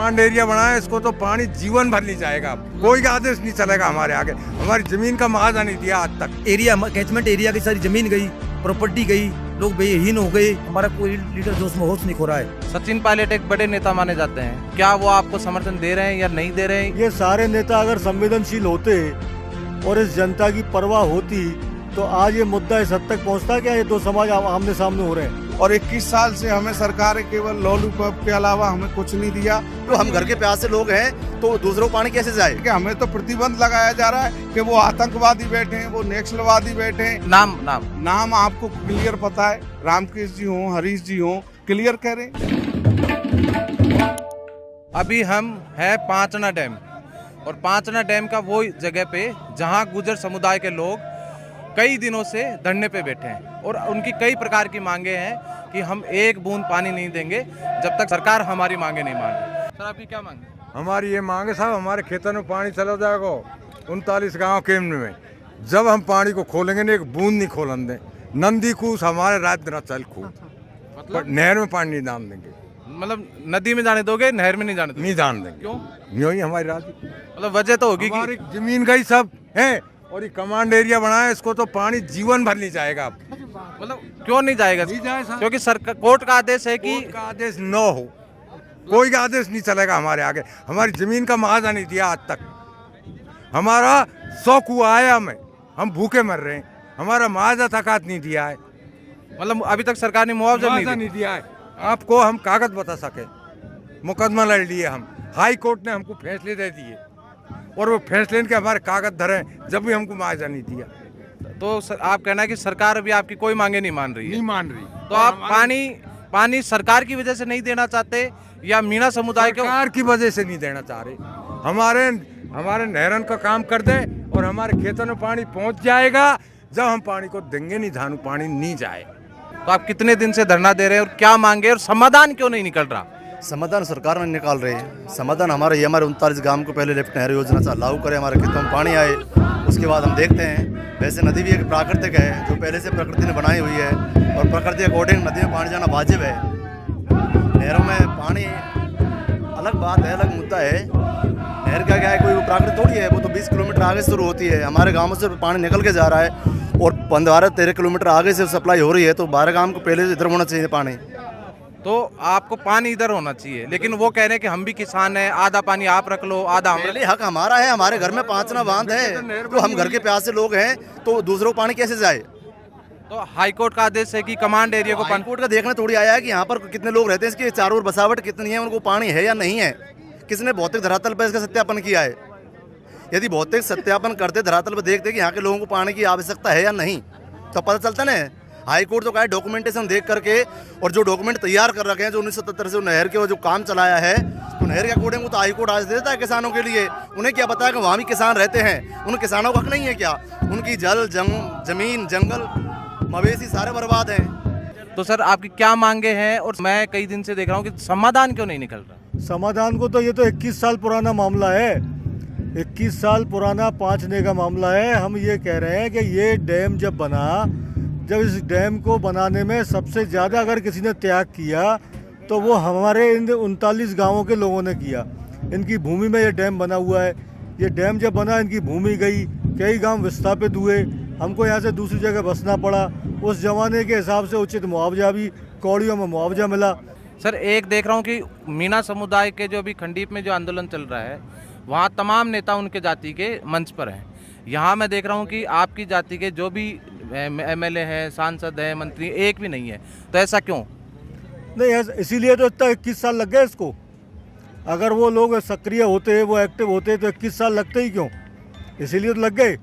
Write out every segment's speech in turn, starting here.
Command area बनाया, इसको तो पानी जीवन भर नहीं जाएगा, कोई आदेश नहीं चलेगा हमारे आगे। हमारी जमीन का मुआवजा नहीं दिया आज तक। एरिया कैचमेंट एरिया की सारी जमीन गई, प्रॉपर्टी गई, लोग बेहीन हो गए। हमारा कोई लीडर जोश में होश नहीं खो रहा है। सचिन पायलट एक बड़े नेता माने जाते हैं, क्या वो आपको समर्थन दे रहे हैं या नहीं दे रहे हैं? ये सारे नेता अगर संवेदनशील होते और इस जनता की परवाह होती तो आज ये मुद्दा इस हद तक पहुंचता क्या? ये दो समाज आमने सामने हो रहे हैं। और 21 साल से हमें सरकार केवल लॉलीपॉप के अलावा हमें कुछ नहीं दिया। तो हम घर के प्यासे लोग हैं तो दूसरों को पानी कैसे जाए? कि हमें तो प्रतिबंध लगाया जा रहा है कि वो आतंकवादी बैठे हैं, वो नक्सलवादी बैठे हैं। नाम आपको क्लियर पता है, रामकृष्ण जी हों, हरीश जी हों, क्लियर करें। अभी हम है पांचना डैम, और पांचना डैम का वो जगह पे जहां गुर्जर समुदाय के लोग कई दिनों से धरने पे बैठे हैं और उनकी कई प्रकार की मांगे हैं कि हम एक बूंद पानी नहीं देंगे जब तक सरकार हमारी मांगे नहीं मान रही। सर आपकी क्या मांग है? हमारी ये मांग है साहब, हमारे खेतों में पानी चला जाएगा 39 गाँव केंद्र में, जब हम पानी को खोलेंगे ना, एक बूंद नहीं खोलन दें। नंदी कूस हमारे रात दिन चल खूब, मतलब नहर में पानी नहीं डाल देंगे। मतलब नदी में जाने दोगे, नहर में नहीं जाने दोगे? नहीं जान देंगे। क्यों? यूँ ही हमारी रात, मतलब वजह तो होगी हमारी जमीन गई सब है, और ये कमांड एरिया बनाया, इसको तो पानी जीवन भर नहीं जाएगा। मतलब क्यों नहीं जाएगा? नहीं जाए साहब। क्योंकि सरकार कोर्ट का आदेश है कि कोर्ट का आदेश न हो, कोई आदेश नहीं चलेगा हमारे आगे। हमारी जमीन का मुआवजा नहीं दिया आज तक। हमारा 100 कुआं आया, हम भूखे मर रहे हैं, हमारा मुआवजा तक नहीं दिया है। मतलब अभी तक सरकार ने मुआवजा नहीं दिया है। आपको हम कागज बता सके, मुकदमा लड़ लिए हम, हाई कोर्ट ने हमको फैसले दे दिए और वो फैसले के हमारे कागज धरे, जब भी हमको मुआवजा नहीं दिया। तो आप कहना है कि सरकार अभी आपकी कोई मांगे नहीं मान रही है? नहीं मान रही। तो आप पानी सरकार की वजह से नहीं देना चाहते या मीणा समुदाय के? सरकार की वजह से नहीं देना चाह रहे। हमारे नहरन का काम कर दे और हमारे खेतों में पानी पहुंच जाएगा, जब हम पानी को देंगे नहीं, धानु पानी नहीं जाए। तो आप कितने दिन से धरना दे रहे हैं और क्या मांगे और समाधान क्यों नहीं निकल रहा? समाधान सरकार नहीं निकाल रही है। समाधान हमारे 39 गांव को पहले लिफ्ट नहर योजना लागू करे, हमारे खेतों में पानी आए, उसके बाद हम देखते हैं। वैसे नदी भी एक प्राकृतिक है जो पहले से प्रकृति ने बनाई हुई है, और प्रकृति अकॉर्डिंग नदी में पानी जाना वाजिब है। नहरों में पानी अलग बात है, अलग मुद्दा है। नहर का क्या है, कोई वो प्राकृतिक थोड़ी है, वो तो 20 किलोमीटर आगे शुरू होती है। हमारे गाँव से पानी निकल के जा रहा है और 12-13 किलोमीटर आगे से सप्लाई हो रही है, तो 12 गाँव को पहले इधर होना चाहिए पानी। तो आपको पानी इधर होना चाहिए, लेकिन वो कह रहे हैं कि हम भी किसान हैं, आधा पानी आप रख लो, आधा हम। पहले हक हमारा है, हमारे घर में पांचना बांध है, तो हम घर के प्यासे लोग हैं तो दूसरों को पानी कैसे जाए? तो हाई कोर्ट का आदेश है कि कमांड एरिया को हाई कोर्ट का देखने थोड़ी आया है कि यहाँ पर कितने लोग रहते हैं, इसके चारों ओर बसावट कितनी है, उनको पानी है या नहीं है, किसने भौतिक धरातल पर इसका सत्यापन किया है? यदि भौतिक सत्यापन करते, धरातल पर देखते कि यहाँ के लोगों को पानी की आवश्यकता है या नहीं, तो पता चलता ना। हाई कोर्ट तो क्या है, डॉक्यूमेंटेशन देख करके और जो डॉक्यूमेंट तैयार कर रखे हैं, जो 1977 से नहर के जो काम चलाया है, तो नहर के अकॉर्डिंग वो तो हाई कोर्ट आज देता है किसानों के लिए। उन्हें क्या पता है कि वहाँ भी किसान रहते हैं, उन किसानों का हक नहीं है क्या? उनकी जमीन जंगल मवेशी सारे बर्बाद हैं। तो सर आपकी क्या मांगे हैं? और मैं कई दिन से देख रहा हूँ कि समाधान क्यों नहीं निकल रहा? समाधान को तो ये तो 21 साल पुराना मामला है, 21 साल पुराना पांचने का मामला है। हम ये कह रहे हैं कि ये डैम जब बना, जब इस डैम को बनाने में सबसे ज़्यादा अगर किसी ने त्याग किया तो वो हमारे इन 39 गांवों के लोगों ने किया। इनकी भूमि में ये डैम बना हुआ है। ये डैम जब बना, इनकी भूमि गई, कई गांव विस्थापित हुए, हमको यहाँ से दूसरी जगह बसना पड़ा। उस जमाने के हिसाब से उचित मुआवजा भी, कौड़ियों में मुआवजा मिला। सर एक देख रहा हूँ कि मीणा समुदाय के जो अभी खंडीप में जो आंदोलन चल रहा है, वहाँ तमाम नेता उनके जाति के मंच पर हैं। यहाँ मैं देख रहा हूँ कि आपकी जाति के जो भी MLA हैं, सांसद हैं, मंत्री, एक भी नहीं है। तो ऐसा क्यों? नहीं, इसीलिए तो इतना 21 साल लग गए इसको। अगर वो लोग सक्रिय होते, वो एक्टिव होते, तो 21 साल लगते ही क्यों? इसीलिए तो लग गए।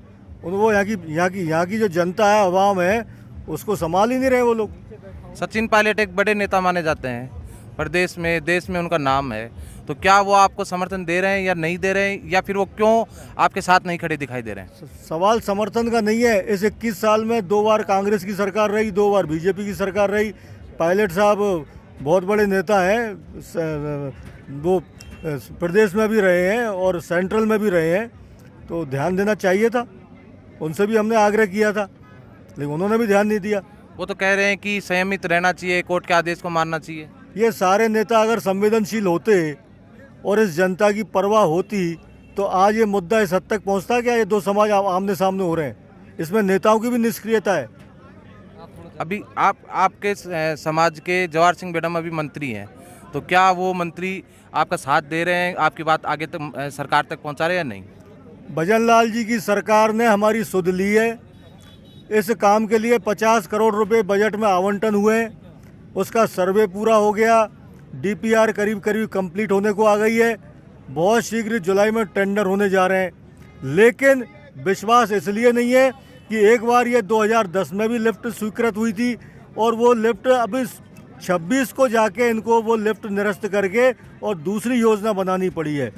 वो यहाँ की जो जनता है, अवाम है, उसको संभाल ही नहीं रहे वो लोग। सचिन पायलट एक बड़े नेता माने जाते हैं, प्रदेश में, देश में उनका नाम है, तो क्या वो आपको समर्थन दे रहे हैं या नहीं दे रहे हैं, या फिर वो क्यों आपके साथ नहीं खड़े दिखाई दे रहे हैं? सवाल समर्थन का नहीं है। इस 21 साल में 2 बार कांग्रेस की सरकार रही, 2 बार बीजेपी की सरकार रही। पायलट साहब बहुत बड़े नेता हैं, वो प्रदेश में भी रहे हैं और सेंट्रल में भी रहे हैं, तो ध्यान देना चाहिए था। उनसे भी हमने आग्रह किया था, लेकिन उन्होंने भी ध्यान नहीं दिया। वो तो कह रहे हैं कि संयमित रहना चाहिए, कोर्ट के आदेश को मानना चाहिए। ये सारे नेता अगर संवेदनशील होते और इस जनता की परवाह होती तो आज ये मुद्दा इस हद तक पहुंचता क्या? ये दो समाज आमने सामने हो रहे हैं, इसमें नेताओं की भी निष्क्रियता है। अभी आपके समाज के जवाहर सिंह बेडम अभी मंत्री हैं, तो क्या वो मंत्री आपका साथ दे रहे हैं, आपकी बात आगे तक सरकार तक पहुंचा रहे हैं या नहीं? भजन लाल जी की सरकार ने हमारी सुध ली है। इस काम के लिए 50 करोड़ रुपए बजट में आवंटन हुए, उसका सर्वे पूरा हो गया, डीपीआर करीब करीब कंप्लीट होने को आ गई है। बहुत शीघ्र जुलाई में टेंडर होने जा रहे हैं। लेकिन विश्वास इसलिए नहीं है कि एक बार ये 2010 में भी लिफ्ट स्वीकृत हुई थी और वो लिफ्ट अभी 26 को जाके इनको वो लिफ्ट निरस्त करके और दूसरी योजना बनानी पड़ी है।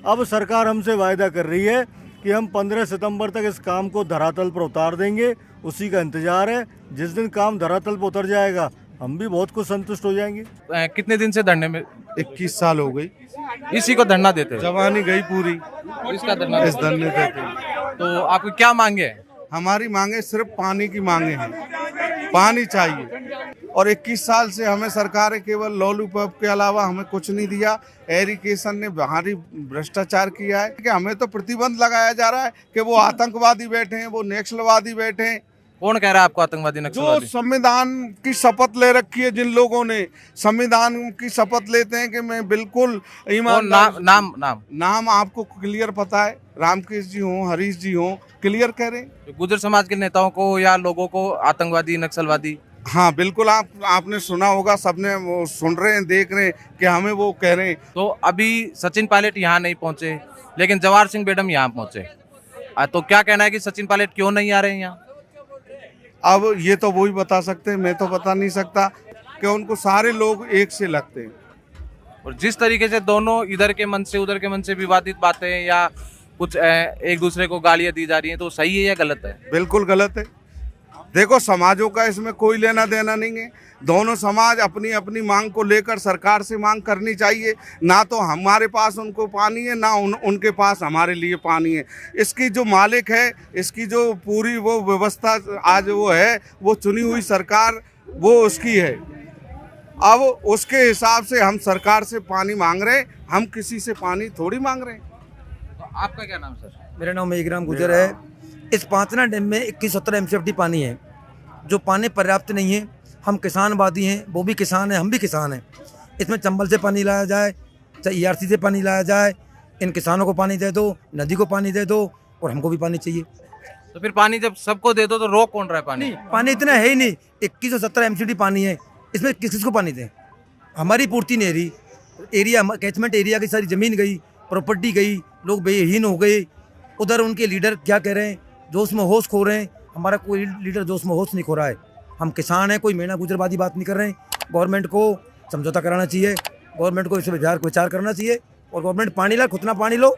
अब सरकार हमसे वायदा कर रही है कि हम 15 सितंबर तक इस काम को धरातल पर उतार देंगे, उसी का इंतजार है। जिस दिन काम धरातल पर उतर जाएगा हम भी बहुत कुछ संतुष्ट हो जाएंगे। कितने दिन से धरने में? 21 साल हो गई, इसी को धरना देते हैं? जवानी गई पूरी इसका धरना इस धरने देते। तो आपकी क्या मांगे हैं? हमारी मांगे सिर्फ पानी की मांगे हैं, पानी चाहिए। और 21 साल से हमें सरकार ने केवल लॉलीपॉप के अलावा हमें कुछ नहीं दिया। एरिगेशन ने भारी भ्रष्टाचार किया है कि हमें तो प्रतिबंध लगाया जा रहा है कि वो आतंकवादी बैठे हैं, वो नक्सलवादी बैठे हैं। कौन कह रहा है आपको आतंकवादी जो नक्सलवादी? संविधान की शपथ ले रखी है, जिन लोगों ने संविधान की शपथ लेते हैं कि मैं बिल्कुल ईमानदार। नाम आपको क्लियर पता है? रामकेश जी हों, हरीश जी हों, क्लियर कह रहे हैं। गुर्जर समाज के नेताओं को या लोगों को आतंकवादी नक्सलवादी? हाँ बिल्कुल, आपने सुना होगा, सबने वो सुन रहे हैं, देख रहे हैं कि हमें वो कह रहे हैं। तो अभी सचिन पायलट यहाँ नहीं पहुंचे, लेकिन जवाहर सिंह बेडम यहाँ पहुंचे, तो क्या कहना है कि सचिन पायलट क्यों नहीं आ रहे हैं यहाँ? अब ये तो वही बता सकते हैं, मैं तो बता नहीं सकता कि उनको सारे लोग एक से लगते हैं। और जिस तरीके से दोनों इधर के मन से उधर के मन से विवादित बातें या कुछ एक दूसरे को गालियां दी जा रही हैं, तो सही है या गलत है? बिल्कुल गलत है। देखो, समाजों का इसमें कोई लेना देना नहीं है। दोनों समाज अपनी अपनी मांग को लेकर सरकार से मांग करनी चाहिए। ना तो हमारे पास उनको पानी है, ना उनके पास हमारे लिए पानी है। इसकी जो मालिक है, इसकी जो पूरी वो व्यवस्था आज वो है, वो चुनी हुई सरकार वो उसकी है। अब उसके हिसाब से हम सरकार से पानी मांग रहे हैं, हम किसी से पानी थोड़ी मांग रहे हैं। तो आपका क्या नाम सर? मेरा नाम मेघराम गुजर है। इस पांचना डैम में 2117 MCFD पानी है, जो पानी पर्याप्त नहीं है। हम किसानवादी हैं, वो भी किसान हैं, हम भी किसान हैं। इसमें चंबल से पानी लाया जाए, चाहे ERC से पानी लाया जाए, इन किसानों को पानी दे दो, नदी को पानी दे दो, और हमको भी पानी चाहिए। तो फिर पानी जब सबको दे दो तो रोक कौन रहा है पानी? पानी इतना है ही नहीं। 2117 MCFD पानी है, इसमें किस किस को पानी दें? हमारी पूर्ति नहीं रही। एरिया, कैचमेंट एरिया की सारी ज़मीन गई, प्रॉपर्टी गई, लोग बेहीन हो गए। उधर उनके लीडर क्या कह रहे हैं, जोश में होश खो रहे हैं। हमारा कोई लीडर जोश में होश नहीं खो रहा है। हम किसान हैं, कोई मेना गुजरवादी बात नहीं कर रहे हैं। गवर्नमेंट को समझौता कराना चाहिए, गवर्नमेंट को इस पर विचार करना चाहिए, और गवर्नमेंट पानी ला, खुद ना पानी लो।